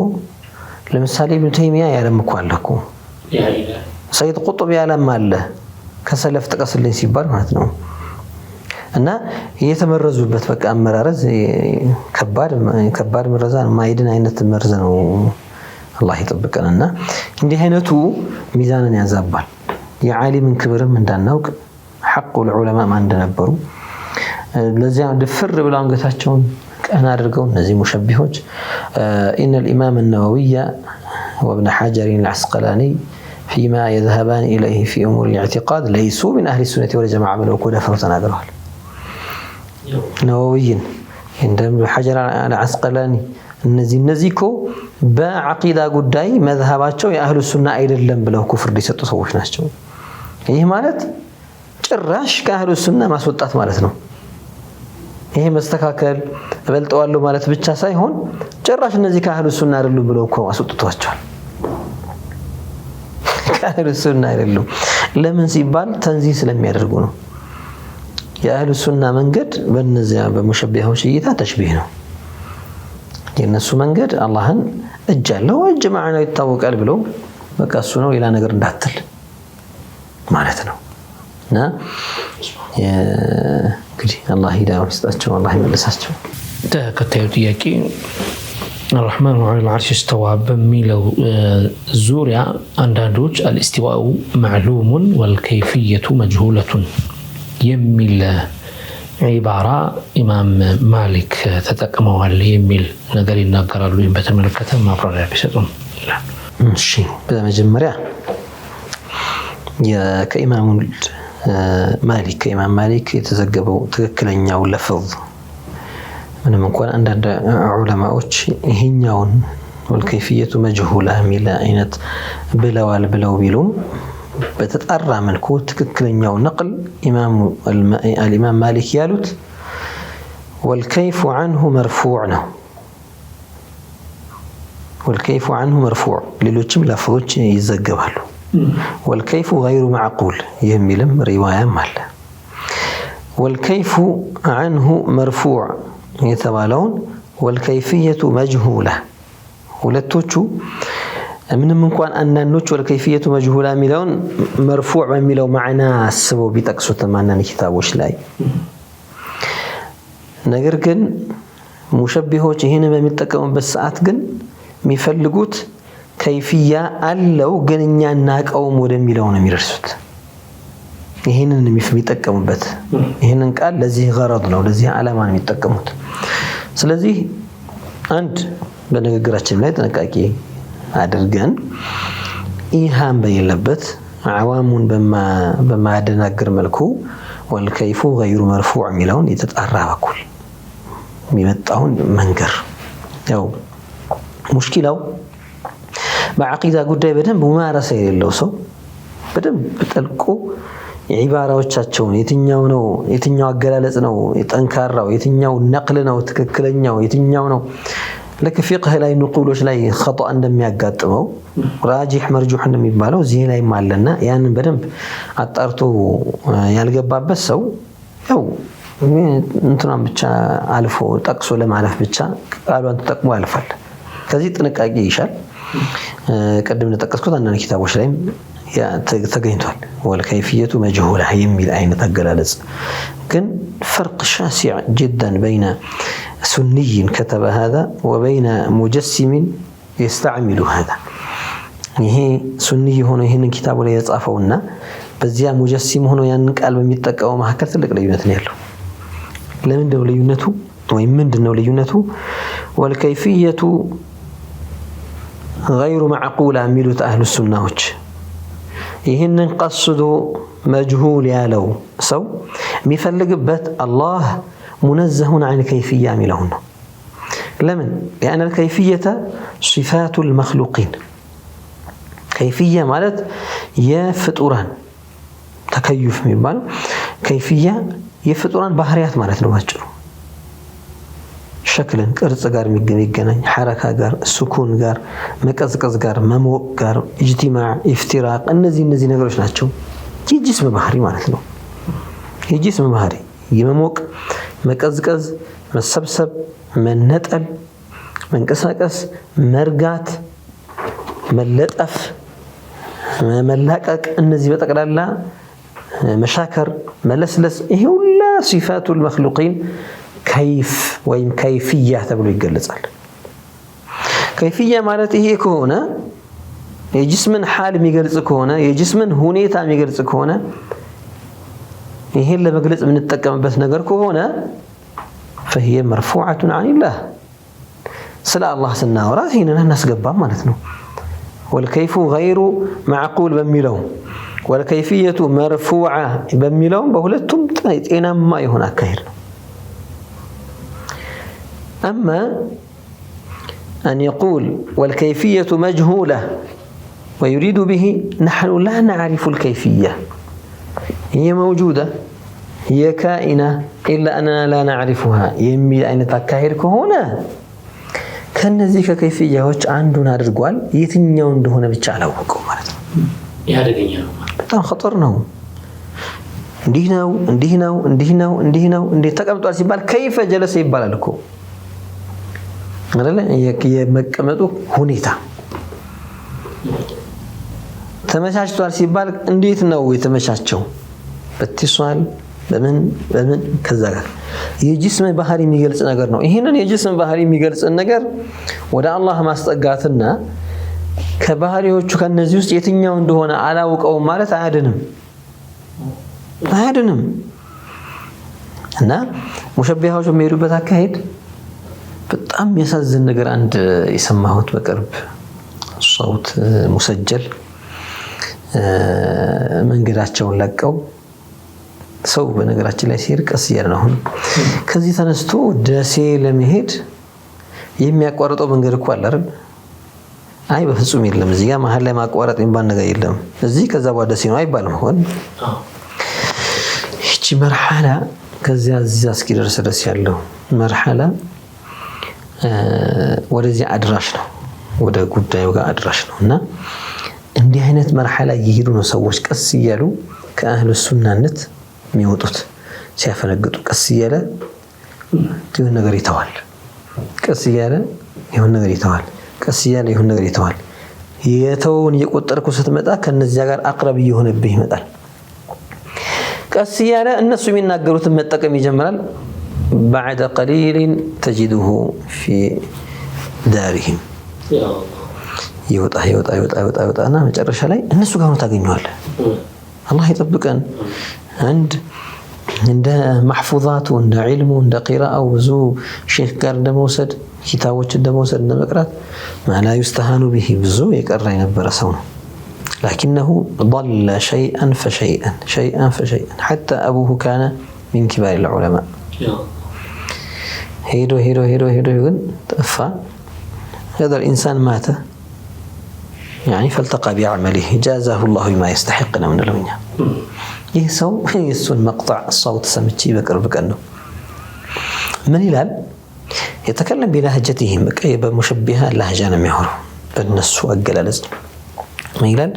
ለምሳሌ ኢብኑ ተይሚያ ያለም እኮ አለ እኮ ሰይድ ቁጥብ ያለም አለ ከሰለፍ ጥቀስልኝ ሲባል ማለት ነው እና የተመረዙበት በቃ አመራረዝ ከባድ መረዛ ማይድን አይነት መርዝ ነው አላህ ይጠብቀንና እንዲህ አይነቱ ሚዛንን ያዛባል የዓሊምን ክብርም እንዳናውቅ ሐቁል ዑለማ ማን እንደነበሩ ለዚያ ድፍር ብለው አንገታቸውን ቀና አድርገው እነዚህ ሙሸቢሆች إن الإمام النووي وابن حجر العسقلاني فيما يذهبان إليه في أمور الاعتقاد ليسوا من أهل السنة والجماعة بل وكذا فرتناقروا نووي عند ابن حجر العسقلاني እነዚህ እኮ በአቂዳ ጉዳይ መዝሐባቸው የአህሉ ሱና አይደለም ብለው ኩፍር ሊሰጡ ሰዎች ናቸው ይሄ ማለት ጭራሽ ከአህሉ ሱና ማስወጣት ማለት ነው ይሄ መስተካከል እበልጠዋለሁ ማለት ብቻ ሳይሆን ጭራሽ እነዚህ ከአህሉ ሱና አይደሉም ብለው እኮ አስወጥቷቸዋል ከአህሉ ሱና አይደሉም ለምን ሲባል ተንዚህ ስለሚያደርጉ ነው የአህሉ ሱና መንገድ በእነዚያ በሙሸቢሆች እይታ ተሽቢህ ነው የነሱ መንገድ አላህን እጅ አለው እጅ ማዕናው ይታወቃል ብለው በቃ እሱ ነው ሌላ ነገር እንዳትል ማለት ነው እና እንግዲህ አላህ ሂዳያውን ይስጣቸው አላህ ይመልሳቸው ተከታዩ ጥያቄ الرحمن على العرش استوى بميلو زوريا عندوج الاستواء معلوم والكيفية مجهولة يميل عبارة إمام مالك تتكموا على يميل نقري نقرأ له بتملكته ما برا بيسدون ماشي بدا مجمرة يا كإمام مالك يتزجبوا تككلنيا واللفظ من مكان عند علماء هنياون والكيفية مجهولة ميلا عينت بلو بيلوم بتتقرى ملكو تككلنيا ونقل الإمام مالك يالوت والكيف عنه مرفوع للوجم لفظوج يزجبالو والكيف غير معقول يهملم رواية ماله والكيف عنه مرفوع يتبالون والكيفية مجهولة ولتوچو من كان أن النوش والكيفية مجهولة ملون مرفوع بملو معنا السبب بتقصو تمانا كتاب وشلاي نجركن مشبهوش هنا بمتكون بس أتجن ميفلقوت كيفية ألو جنيا ناك أو مودم ملون ميرسوت هنا ميتكون بس هنا قال لذي غرضنا ولذي علمان ميتكموت سلذي عند بنجراتشم لا تنكاكي አድርገን ኢሃም በየለበት አዋሙን በማያደናግር መልኩ ወልከይፉ غير مرفوع ሚለውን የተጣራ በኩል የሚመጣውን መንገር ያው ሙሽኪላው በአቂዳ ጉዳይ በደንብ ሙማረሰ የሌለው ሰው በደንብ ጠልቆ የዒባራዎቻቸውን የትኛው አገላለጽ ነው የጠንካራው የትኛው ነቅል ነው ትክክለኛው የትኛው ነው لك فقه لا نقولوش لا خطأ እንደሚያጋጥመው راجح مرجوح እንደሚባለው እዚህ ላይ ማለና ያንን በደንብ አጣርቶ ያልገባበት ሰው ያው እንትናም ብቻ አልፎ ጠቅሶ ለማለፍ ብቻ ቃሉን ተጠቅሞ ያልፋል ከዚህ ጥንቃቄ ይሻል ቀደም ተጠቅስኩት አንዳንድ ኪታቦች ላይ ተገኝቷል والكيفية مجهولة የሚል አይነት አገላለጽ ግን فرق شاسع جدا بين سني كتب هذا وبين مجسم يستعمل هذا ይሄ ሱኒ ሆኖ ይሄንን ኪታቡ ላይ የጻፈውና በዚያ ሙጀሲም ሆኖ ያንን ቃል በሚጠቀመው መሐከል ትልቅ ልዩነት ነው ያለው ለምን ነው ልዩነቱ ወይ ምንድነው ልዩነቱ والكيفية غير معقولة ሚሉት አህሉ ሱናዎች ይሄንን ቀስዶ መጅሁል ያለው ሰው የሚፈልግበት አላህ منزه عن الكيفية ملهن لمن؟ لأن الكيفية صفات المخلوقين كيفية مالت يا فتوران تكيف ميبال كيفية يفتوران بحريات مالت نواجر شكلا قرص غار ميغني حركة غار سكون غار مقزقز غار مموق غار اجتماع افتراق እነዚህ ነገሮች ናቸው جسم بحري ማለት ነው جسم بحري يموق መቀዝቀዝ መሰብሰብ መነጠል መንቀሳቀስ መርጋት መለጠፍ መላቀቅ እነዚህ በጠቅላላ መሻከር መለስለስ ይሄ ሁላ ሲፋቱል መኽሉቂን ከይፍ ወይም ከይፍያ ተብሎ ይገለጻል። ከይፍያ ማለት ይሄ ከሆነ የጅስምን ሐል የሚገልጽ ከሆነ የጅስምን ሁኔታ የሚገልጽ ከሆነ ይሄን ለመግለጽ የምንጠቀምበት ነገር ከሆነ فهي مرفوعة عن الله ስለ አላህ ስናወራ ይሄንን እናስገባም ማለት ነው። والكيف غير معقول በሚለው والكيفية مرفوعة በሚለው በሁለቱም ጤናማ የሆነ አካሄድ ነው። أما أن يقول والكيفية مجهولة ويريد به نحن لا نعرف الكيفية هي موجودة هي كائنة إلا أننا لا نعرفها يمي أين تكاهرك هنا كان ذيك كيفية وش عندنا رجال يتنيون دهنا بتشعلوا وقوم مالته يا رجال تام خطرنا ندينا تكمل تقول سيبال كيف جلس يبال لكم ماذا يمكملوا هنيتا تمشاش تقول سيبال نديت نوي تمشاشوا باتصال በምን ከዛ ጋር የጅስም ባህሪ የሚገልጽ ነገር ነው። ይሄንን የጅስም ባህሪ የሚገልጽ ነገር ወደ አላህ ማስጠጋትና ከባህሪዎቹ ከነዚህ ውስጥ የትኛው እንደሆነ አላውቀው ማለት አያድንም እና ሙሸቢሃዎች የሚሄዱበት አካሄድ በጣም የሚያሳዝን ነገር አንድ የሰማሁት በቅርብ ሶውት ሙሰጀል መንገዳቸውን ለቀው ሰው በነገራችን ላይ ሲሄድ ቀስ እያለ ነው። አሁን ከዚህ ተነስቶ ደሴ ለመሄድ የሚያቋርጠው መንገድ እኮ አለ አይደል? አይ በፍጹም የለም። እዚህ ጋር መሀል ላይ ማቋረጥ የሚባል ነገር የለም። እዚህ ከዛ በኋላ ደሴ ነው አይባልም። ሆን እቺ መርሐላ ከዚያ እዚያ እስኪደርስ ድረስ ያለው መርሐላ ወደዚህ አድራሽ ነው፣ ወደ ጉዳዩ ጋር አድራሽ ነው እና እንዲህ አይነት መርሐላ እየሄዱ ነው ሰዎች ቀስ እያሉ ከአህሉ ሱናነት የሚወጡት ሲያፈነግጡ ቀስ እያለ ይሁን ነገር ይተዋል። የተውን እየቆጠርኩ ስትመጣ ከነዚያ ጋር አቅረብ እየሆነብህ ይመጣል። ቀስ እያለ እነሱ የሚናገሩትን መጠቀም ይጀምራል። بعد قليل تجده في دارهم ይወጣና መጨረሻ ላይ እነሱ ጋር ነው ታገኘዋለህ። አላህ ይጠብቀን። عند محفوظات وعند علم وعند قراءة وزو شيخ قال دموسد كتابوች دموسد እንደመቅራት ما لا يستهان به بزو يقرأ የነበረ ሰው ነው لكنه ضل شيئا فشيئا حتى أبوه كان من كبار العلماء هيدو يقول تأفى هذا الإنسان مات يعني فالتقى بعمله جازاه الله بما يستحقنا من الدنيا يسو المقطع الصوت سمتشي بقرب كأنه من يلال يتكلم بلهجتهم كيف مشبهة لهجانا مهر بالنسو أجلالز من يلال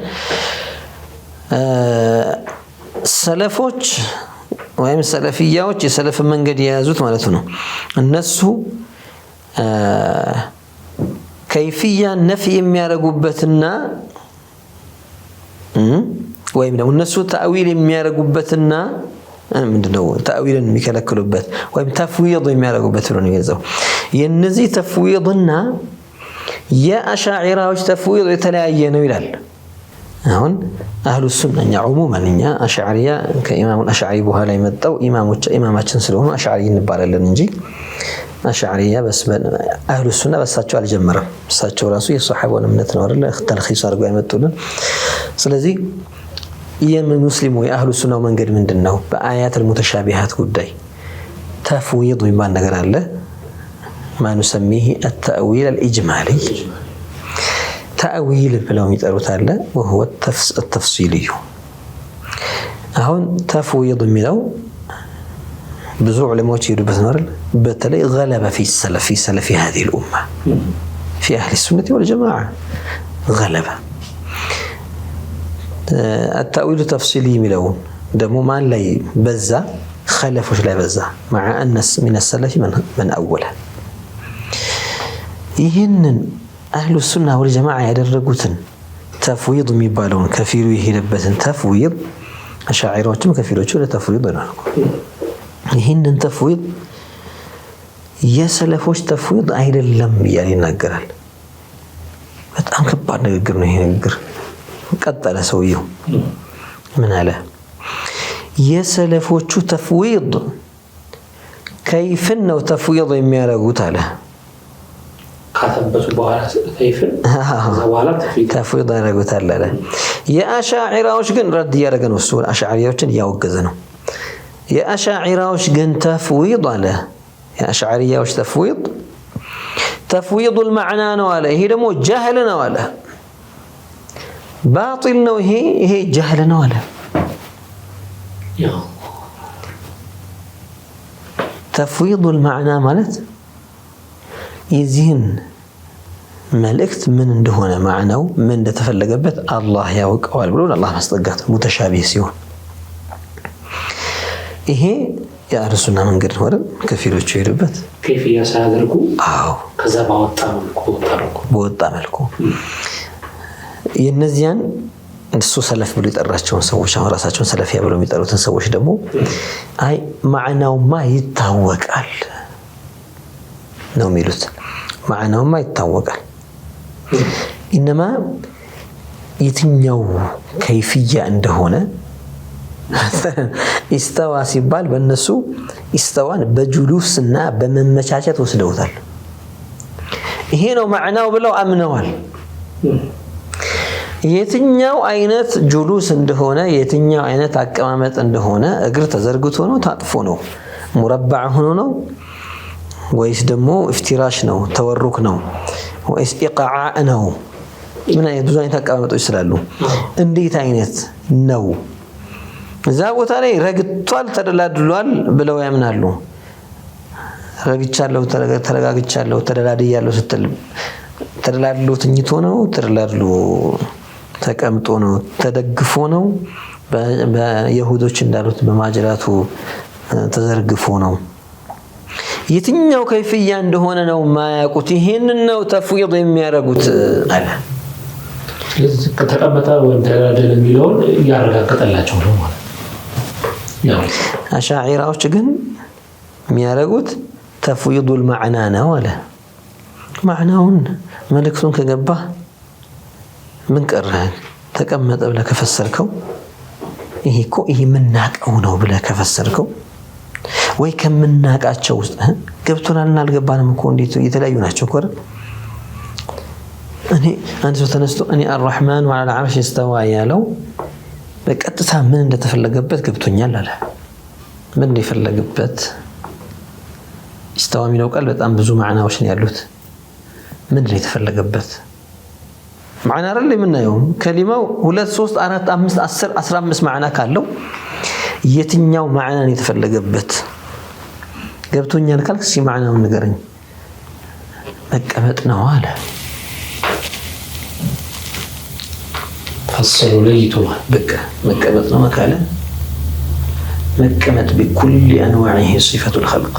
سلفوش وهم السلفيات يسلف من قد يازوت مالتنا الناس كيفية نفي የሚያረጉበትና ወይም ደግሞ እነሱ ተአዊል የሚያረጉበትና ምንድነው ተአዊልን የሚከለክሉበት ወይም ተፍዊድ የሚያረጉበት ነው የሚገልጸው። የነዚህ ተፍዊድና የአሻዒራዎች ተፍዊድ የተለያየ ነው ይላል። አሁን አህሉ ሱናኛ ዑሙማን እኛ አሻዒሪያ ከኢማሙ አሽዓሪ በኋላ የመጣው ኢማማችን ስለሆኑ አሽዓሪ እንባላለን እንጂ አሽዓሪያ በስበን አህሉ ሱና በሳቸው አልጀመረም። እሳቸው ራሱ የሷሐባውን እምነት ነው አይደል ተልኺስ አድርገው ያመጡልን። ስለዚህ የሙስሊሙ የአህሉ ሱናው መንገድ ምንድነው? በአያት المتشابهات ጉዳይ ተፍዊድ የሚባል ነገር አለ። ما نسميه التأويل الإجمالي تأويل ብለው የሚጠሩት አለ وهو التفصيلي። አሁን ተፍዊድ የሚለው ብዙ ዑለማዎች ይሄዱበት ነው አይደል? በተለይ غلبة في سلف هذه الأمة في أهل السنة والجماعة غلبة التأويل التفصيلي ملون دمو ما لا بزا خلفوش لا بزا مع أن من السلف من أوله ይህንን አህሉ ሱና ወል ጀማዓ ያደረጉትን ተፍዊድ የሚባለውን ከፊሉ የሄደበትን ተፍዊድ አሻዒራዎችም ከፊሎቹ ለተፍዊድ ነው። ይህንን ተፍዊድ የሰለፎች ተፍዊድ አይደለም እያለ ይናገራል። በጣም ከባድ ንግግር ነው ይሄ ንግግር። ቀጠለ ሰውየው ምን አለ? የሰለፎቹ ተፍዊድ ከይፍን ነው ተፍዊድ የሚያደርጉት አለ። ካተበቱ በኋላ ከይፍን በኋላ ተፍዊድ ያደርጉታል አለ። የአሻዒራዎች ግን ረድ እያደረገ ነው። እሱ አሻዒራዎችን እያወገዘ ነው። የአሻዒራዎች ግን ተፍዊድ አለ። የአሻዒራዎች ተፍዊድ المعنى ነው አለ። ይሄ ደግሞ ጀህል ነው አለ። ባጢል ነው ይሄ ጀህል ነው አለ። ተፍዊድ المعنى ማለት የዚህን መልእክት ምን እንደሆነ ማዕናው ምን እንደተፈለገበት አላህ ያውቀዋል ብሎ አላህ ማስጠጋት ሙተሻቢህ ሲሆን ይሄ የአህሉ ሱና መንገድ ነው አይደል? ከፊሎቹ የሄዱበት ከይፍያ ሳያደርጉ ከዛ በወጣ መልኩ የነዚያን እሱ ሰለፍ ብሎ የጠራቸውን ሰዎች አሁን ራሳቸውን ሰለፊያ ብሎ የሚጠሩትን ሰዎች ደግሞ አይ ማዕናውማ ይታወቃል ነው የሚሉት። ማዕናውማ ይታወቃል። ኢነማ የትኛው ከይፍያ እንደሆነ ኢስተዋ ሲባል በእነሱ ኢስተዋን በጁሉስና በመመቻቸት ወስደውታል። ይሄ ነው ማዕናው ብለው አምነዋል። የትኛው አይነት ጁሉስ እንደሆነ የትኛው አይነት አቀማመጥ እንደሆነ እግር ተዘርግቶ ነው ታጥፎ ነው ሙረባዕ ሆኖ ነው ወይስ ደግሞ ኢፍቲራሽ ነው ተወሩክ ነው ወይስ ኢቃዓ ነው? ምን አይነት ብዙ አይነት አቀማመጦች ስላሉ እንዴት አይነት ነው? እዛ ቦታ ላይ ረግቷል ተደላድሏል ብለው ያምናሉ። ረግቻለሁ ተረጋግቻለሁ ተደላድያለሁ ስትል ተደላድሎ ተኝቶ ነው ተደላድሎ ተቀምጦ ነው ተደግፎ ነው በይሁዶች እንዳሉት በማጅራቱ ተዘርግፎ ነው? የትኛው ከይፍያ እንደሆነ ነው ማያውቁት። ይሄንን ነው ተፍዊድ የሚያደርጉት አለ። ስለዚህ ከተቀመጠ ወይም ተደላደለ የሚለውን ያረጋግጠላቸው ነው ማለት ነው። አሻዒራዎች ግን የሚያደርጉት ተፍዊዱል ማዕና ነው አለ። ማዕናውን መልእክቱን ከገባ ምን ቀረህ? ተቀመጠ ብለህ ከፈሰርከው ይሄ እኮ ይሄ የምናውቀው ነው ብለህ ከፈሰርከው ወይ ከምናውቃቸው ውስጥ ገብቶናልና አልገባንም እኮ እንዴት የተለያዩ ናቸው እኮ አይደል? እኔ አንድ ሰው ተነስቶ እኔ አርረሕማኑ ዐለል ዐርሽ ኢስተዋ ያለው በቀጥታ ምን እንደተፈለገበት ገብቶኛል አለ። ምን እንደፈለገበት ኢስተዋ የሚለው ቃል በጣም ብዙ ማዕናዎች ነው ያሉት። ምን እንደተፈለገበት ማዕና አይደል የምናየው። ከሊማው 2 3 4 5 10 15 ማዕና ካለው የትኛው ማዕና ነው የተፈለገበት? ገብቶኛል ካልክ እስኪ ማዕናውን ንገረኝ። መቀመጥ ነው አለ። ፈሰሉ ለይቷል። በቃ መቀመጥ ነው ካለ መቀመጥ بكل انواعه صفه الخلق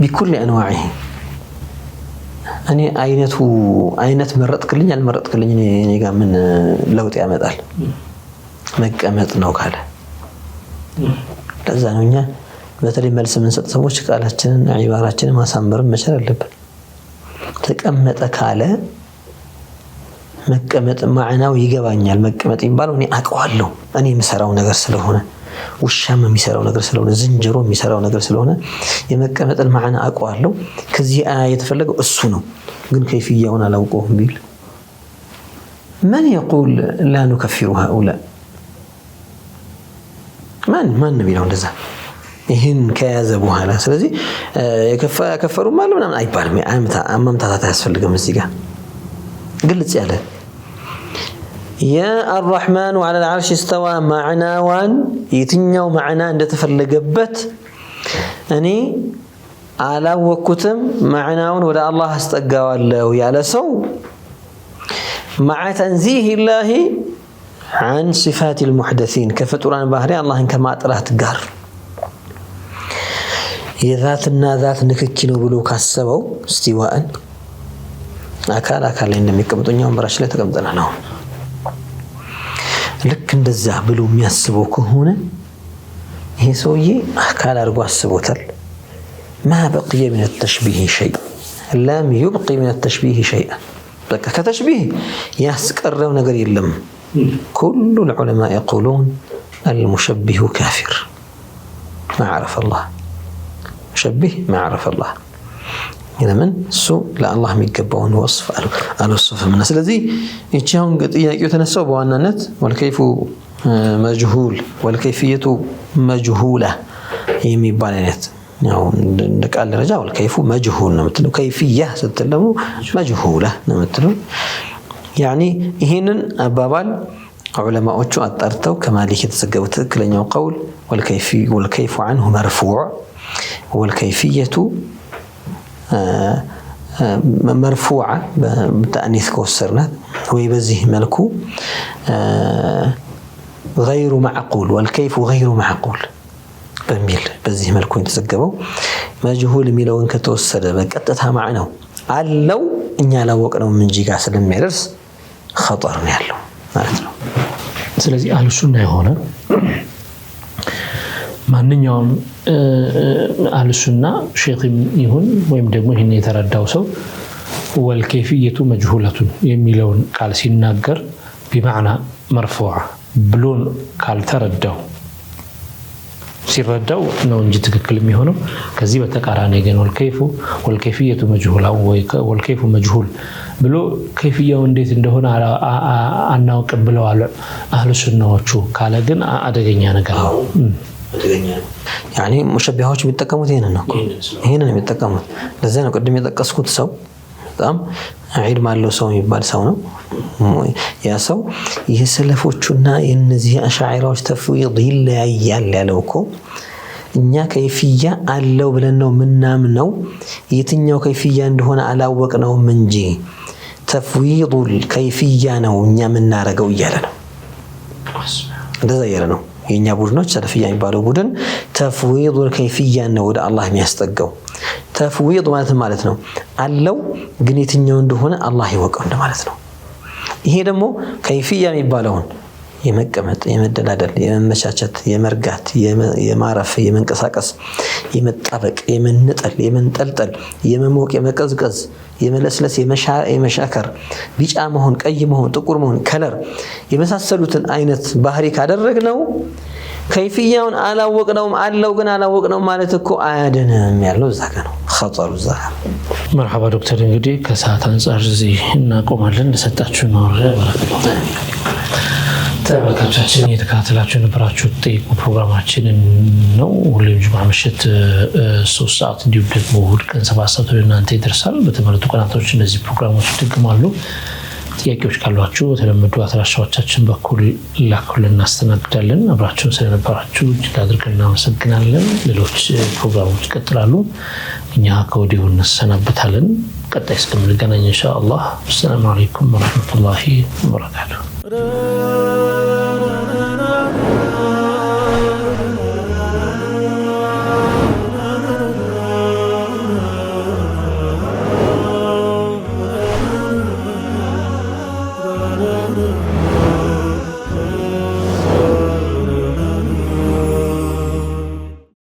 بكل انواعه እኔ አይነት መረጥክልኝ አልመረጥክልኝ እኔ ጋር ምን ለውጥ ያመጣል? መቀመጥ ነው ካለ ለዛ ነው እኛ በተለይ መልስ የምንሰጥ ሰዎች ቃላችንን ዒባራችንን ማሳመርን መቻል አለብን። ተቀመጠ ካለ መቀመጥ ማዕናው ይገባኛል። መቀመጥ የሚባለው እኔ አውቀዋለሁ። እኔ የምሰራው ነገር ስለሆነ ውሻም የሚሰራው ነገር ስለሆነ ዝንጀሮ የሚሰራው ነገር ስለሆነ የመቀመጥን ማዕና አውቀዋለሁ። ከዚህ የተፈለገው እሱ ነው። ግን ከይፍያውን አላውቀውም ቢል من يقول لا نكفر هؤلاء ማን ነው የሚለው እንደዛ? ይህን ከያዘ በኋላ ስለዚህ የከፈሩ ማለት ምናምን አይባልም። ማምታታት አያስፈልግም። እዚህ ጋር ግልጽ ያለ የአርረሕማኑ ዐለል ዐርሽ ኢስተዋ ማዕናዋን የትኛው ማዕና እንደተፈለገበት እኔ አላወቅኩትም፣ ማዕናውን ወደ አላህ አስጠጋዋለሁ ያለ ሰው مع تنزيه الله عن صفات المحدثين كفتران ባህሪ አላህን ከማጥራት ጋር የዛትና ዛት ንክኪ ነው ብሎ ካሰበው እስቲዋእን አካል ላይ እንደሚቀመጡኛው ወንበራችን ላይ ተቀምጠናል ነው ልክ እንደዛ ብሎ የሚያስበው ከሆነ ይሄ ሰውዬ አካል አድርጎ አስቦታል ما بقي من التشبيه شيء لم يبقي من التشبيه شيئا بقى كتشبيه يسكروا نجر يلم كل العلماء يقولون المشبه كافر ما عرف الله مشبه ما عرف الله هنا من سوء لا الله ميقبون وصف الوصف من الناس الذي يتشاهون قد يتنسوا بوانانات والكيف مجهول والكيفية مجهولة يمي بالانات يعني قال الرجاء والكيف مجهول نمثله كيفية ستلمو مجهولة نمثله يعني هنا أبابال علماء أطرتوا كما لك تسجوا تكلني قول والكيف عنه مرفوع والكيفية مرفوعة بتأنيث كوسرنا ويبزه ملكو غير معقول والكيف غير معقول بميل بزه ملكو يتزقبوا مجهول ميلون كتوسر بقطتها معناه علو እኛ ላወቅነው ምን ጂጋ ስለሚያደርስ خطر ነው ያለው ማለት ነው ስለዚህ አልሱና የሆነ ማንኛውም አልሱና ሼኽም ይሁን ወይም ደግሞ ይሄን የተረዳው ሰው والكيفيه مجهوله የሚለውን ቃል ሲናገር بمعنى مرفوع ብሎን ቃል ተረዳው ሲረዳው ነው እንጂ ትክክል የሚሆነው ከዚህ በተቃራኒ ግን والكيفيه مجهوله والكيف مجهول ብሎ كيفيው እንዴት እንደሆነ አናውቅ ብለው አህሉ ሱናዎቹ ካለ ግን አደገኛ ነገር ነው አደገኛ يعني مشبهዎች የሚጠቀሙት ይሄንን የሚጠቀሙት ለዛ ነው ቀድም የጠቀስኩት ሰው በጣም ዒልም አለው ሰው የሚባል ሰው ነው ያ ሰው የሰለፎቹና የነዚህ አሻዒራዎች ተፍዊድ ይለያያል ያለውኮ እኛ ከይፍያ አለው ብለን ነው ምናምነው የትኛው ከይፍያ እንደሆነ አላወቅነውም እንጂ ተፍዊዱል ከይፍያ ነው እኛ ምናረገው ይያለ ነው እንደዛ ያለ ነው የኛ ቡድኖች ሰለፊያ የሚባለው ቡድን ተፍዊዱል ከይፍያ ነው ወደ አላህ የሚያስጠጋው ተፍዊድ ማለት ነው አለው ግን የትኛው እንደሆነ አላህ ይወቀው እንደማለት ነው ይሄ ደግሞ ከይፍያ የሚባለውን የመቀመጥ የመደላደል የመመቻቸት የመርጋት የማረፍ የመንቀሳቀስ የመጣበቅ የመንጠል የመንጠልጠል የመሞቅ የመቀዝቀዝ የመለስለስ የመሻከር ቢጫ መሆን ቀይ መሆን ጥቁር መሆን ከለር የመሳሰሉትን አይነት ባህሪ ካደረግነው ከይፍያውን አላወቅነውም አለው ግን አላወቅነውም ማለት እኮ አያደንም ያለው ዛጋ ነው خطر ዛጋ مرحبا دكتور እንግዲህ ከሰዓት አንፃር እዚህ እናቆማለን ለሰጣችሁ ነው ተመልካቾቻችን የተከታተላችሁ የነበራችሁ ጠይቁ ፕሮግራማችንን ነው ሁሌም ጁምዓ ምሽት 3 ሰዓት እንዲሁም ደግሞ እሁድ ቀን 7 ሰዓት ለእናንተ ይደርሳል በተመረጡ ቀናቶች እነዚህ ፕሮግራሞች ይደግማሉ ጥያቄዎች ካሏችሁ በተለመዱ አድራሻዎቻችን በኩል ላኩልን እናስተናግዳለን አብራችሁን ስለነበራችሁ እጅግ አድርገን እናመሰግናለን ሌሎች ፕሮግራሞች ይቀጥላሉ እኛ ከወዲሁ እንሰናበታለን ቀጣይ እስከምንገናኝ ኢንሻአላህ ሰላም አለይኩም ወራህመቱላሂ ወበረካቱሁ